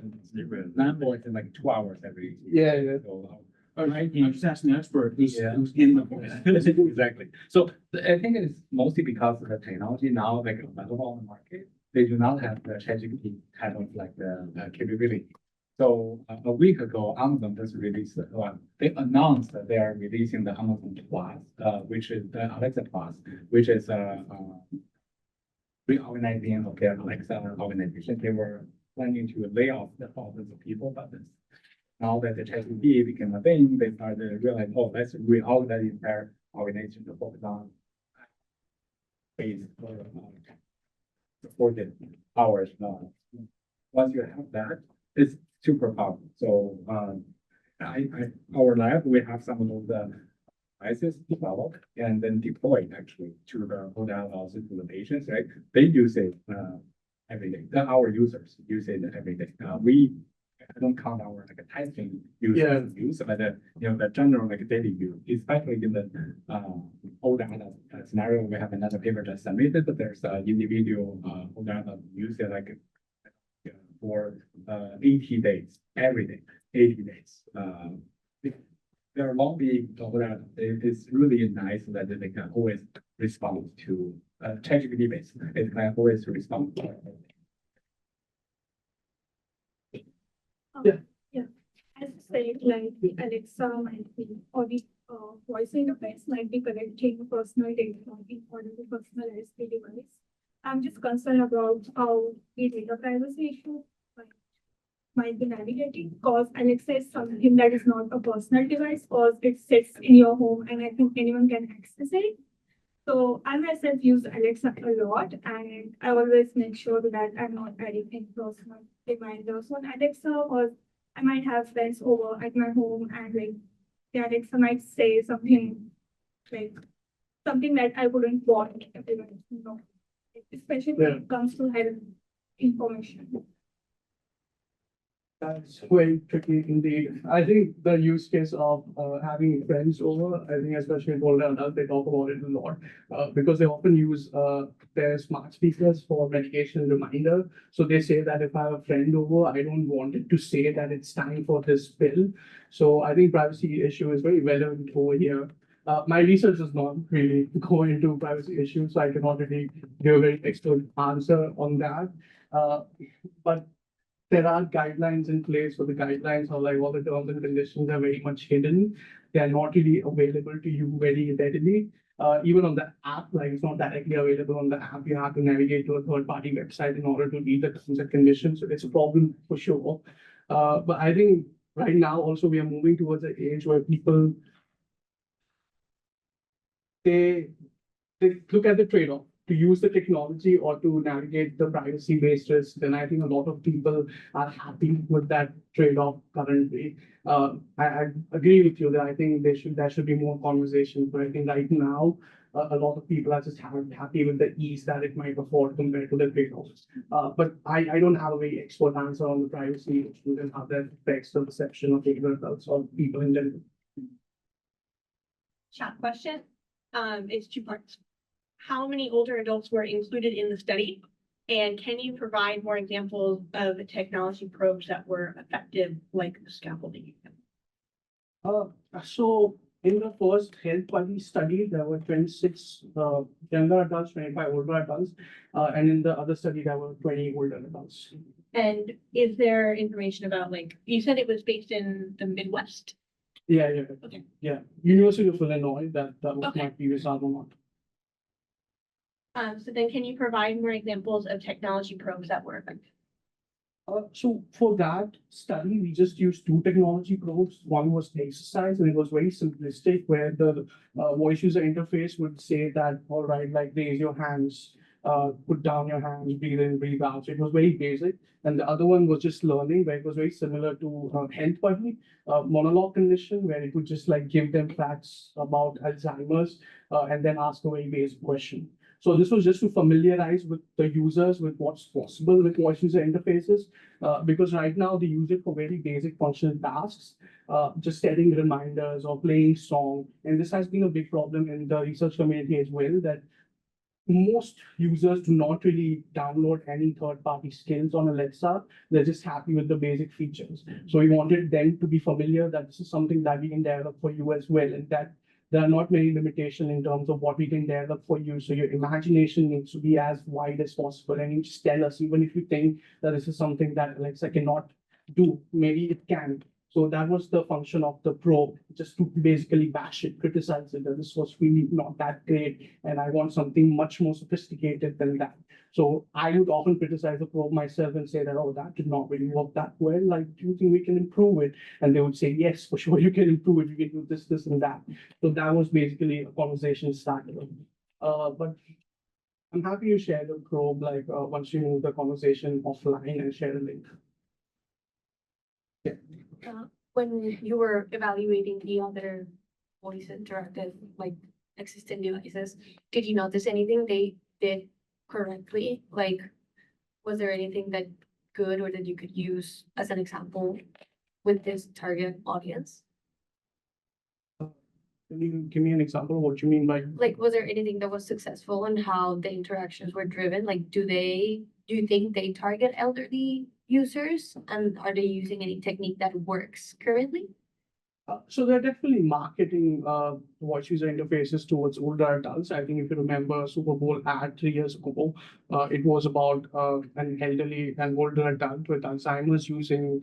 non-voice is like 2 hours every. Yeah, yeah. So, I'm just asking the expert who's Yeah. who's in the voice. Exactly. So I think it's mostly because of the technology now, like available on the market. They do not have the ChatGPT kind of like the capability. So a week ago, Amazon just released, they announced that they are releasing the Amazon Plus, which is the Alexa Plus, which is reorganizing of their Alexa organization. They were planning to lay off the thousands of people, but now that the ChatGPT became a thing, they started to realize, oh, let's reorganize the entire organization to focus on base for supported hours. Once you have that, it's super powerful. So our lab, we have some of the devices developed and then deployed actually to the whole dialogues to the patients, right? They use it every day. Our users use it every day. I don't count our like a testing use, but you know, the general like daily use, especially in the whole data scenario. We have another paper just submitted, but there's individual whole data use it like for 80 days every day, 80 days. They're long being whole data. It's really nice that they can always respond to ChatGPT based. It can always respond. Yeah, as I said, like the Alexa might be, or the voice interface might be collecting personal data in order to personalize the device. I'm just concerned about how the data privacy issue might be navigating, because Alexa is something that is not a personal device, because it sits in your home and I think anyone can access it. So I myself use Alexa a lot, and I always make sure that I'm not adding any personal reminders on Alexa, or I might have friends over at my home and like the Alexa might say something like something that I wouldn't want everyone to know, especially when it comes to health information. That's quite tricky indeed. I think the use case of having friends over, I think especially in older adults, they talk about it a lot because they often use their smart speakers for medication reminder. So they say that if I have a friend over, I don't want it to say that it's time for this pill. So I think privacy issue is very relevant over here. My research does not really go into privacy issues, so I cannot really give a very expert answer on that. But there are guidelines in place, so the guidelines are like all the terms and conditions are very much hidden. They are not really available to you very readily. Even on the app, like it's not directly available on the app. You have to navigate to a third-party website in order to read the terms and conditions. So it's a problem for sure. But I think right now also we are moving towards an age where people they look at the trade-off to use the technology or to navigate the privacy-based risk. Then I think a lot of people are happy with that trade-off currently. I agree with you that I think there should be more conversation. But I think right now a lot of people are just happy with the ease that it might afford compared to the trade-offs. But I don't have a very expert answer on the privacy issue and how that affects the perception of older adults or people in general. Chat question, it's two parts. how many older adults were included in the study? And can you provide more examples of technology probes that were effective, like the scaffolding? So in the first health quality study, there were 26 younger adults, 25 older adults, and in the other study, there were 20 older adults. And is there information about, like, you said it was based in the Midwest? Yeah, Okay. yeah. University of Illinois, that was Okay. my previous alma mater. So then can you provide more examples of technology probes that were effective? So for that study, we just used two technology probes. One was exercise, and it was very simplistic, where the voice user interface would say that, all right, like raise your hands, put down your hands, breathe in, breathe out. So it was very basic. And the other one was just learning, where it was very similar to health buddy, monologue condition, where it would just like give them facts about Alzheimer's and then ask a very basic question. So this was just to familiarize with the users with what's possible with voice user interfaces, because right now they use it for very basic functional tasks, just setting reminders or playing song. And this has been a big problem in the research community as well, that most users do not really download any third-party skills on Alexa. They're just happy with the basic features. So we wanted them to be familiar that this is something that we can develop for you as well, and that there are not many limitations in terms of what we can develop for you. So your imagination needs to be as wide as possible, and you just tell us, even if you think that this is something that Alexa cannot do, maybe it can. So that was the function of the probe, just to basically bash it, criticize it, that this was really not that great, and I want something much more sophisticated than that. So I would often criticize the probe myself and say that, oh, that did not really work that well. Like, do you think we can improve it? And they would say, yes, for sure, you can improve it. You can do this, this, and that. So that was basically a conversation started. But I'm happy to share the probe, like once you move the conversation offline and share a link. When you were evaluating the other voice interactive, like existing devices, did you notice anything they did correctly? Like, was there anything that good or that you could use as an example with this target audience? Can you give me an example of what you mean by? Like, was there anything that was successful and how the interactions were driven? Like, do you think they target elderly users, and are they using any technique that works currently? So they're definitely marketing voice user interfaces towards older adults. I think if you remember a Super Bowl ad 3 years ago, it was about an elderly and older adult with Alzheimer's using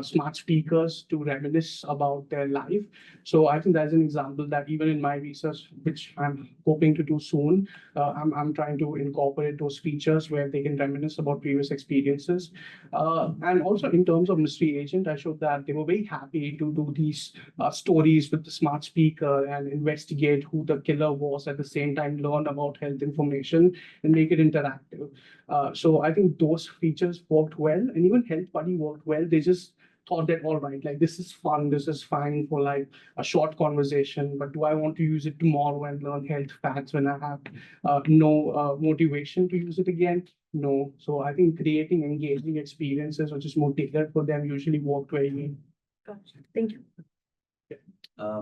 smart speakers to reminisce about their life. So I think that's an example that even in my research, which I'm hoping to do soon, I'm trying to incorporate those features where they can reminisce about previous experiences. And also in terms of mystery agent, I showed that they were very happy to do these stories with the smart speaker and investigate who the killer was, at the same time learn about health information and make it interactive. So I think those features worked well, and even Health Buddy worked well. They just thought that, all right, like this is fun, this is fine for like a short conversation, but do I want to use it tomorrow and learn health facts when I have no motivation to use it again? No. So I think creating engaging experiences which is more tailored for them usually worked very well. Gotcha. Thank you.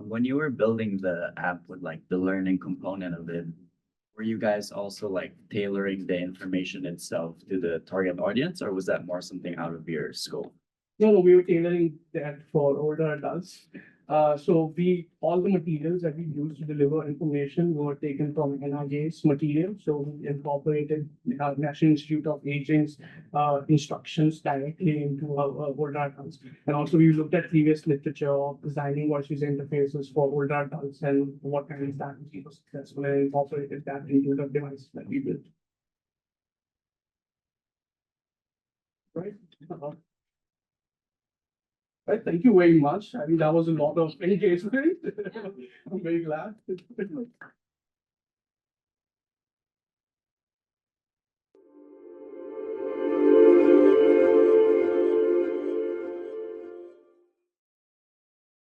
When you were building the app with like the learning component of it, were you guys also like tailoring the information itself to the target audience, or was that more something out of your scope? No, we were tailoring that for older adults. So all the materials that we used to deliver information were taken from NIA's material. So we incorporated National Institute of Aging's instructions directly into our older adults. And also we looked at previous literature of designing voice user interfaces for older adults and what kind of strategy was successful, and incorporated that into the devices that we built. Right. Right, thank you very much. I think that was a lot of engagement. I'm very glad.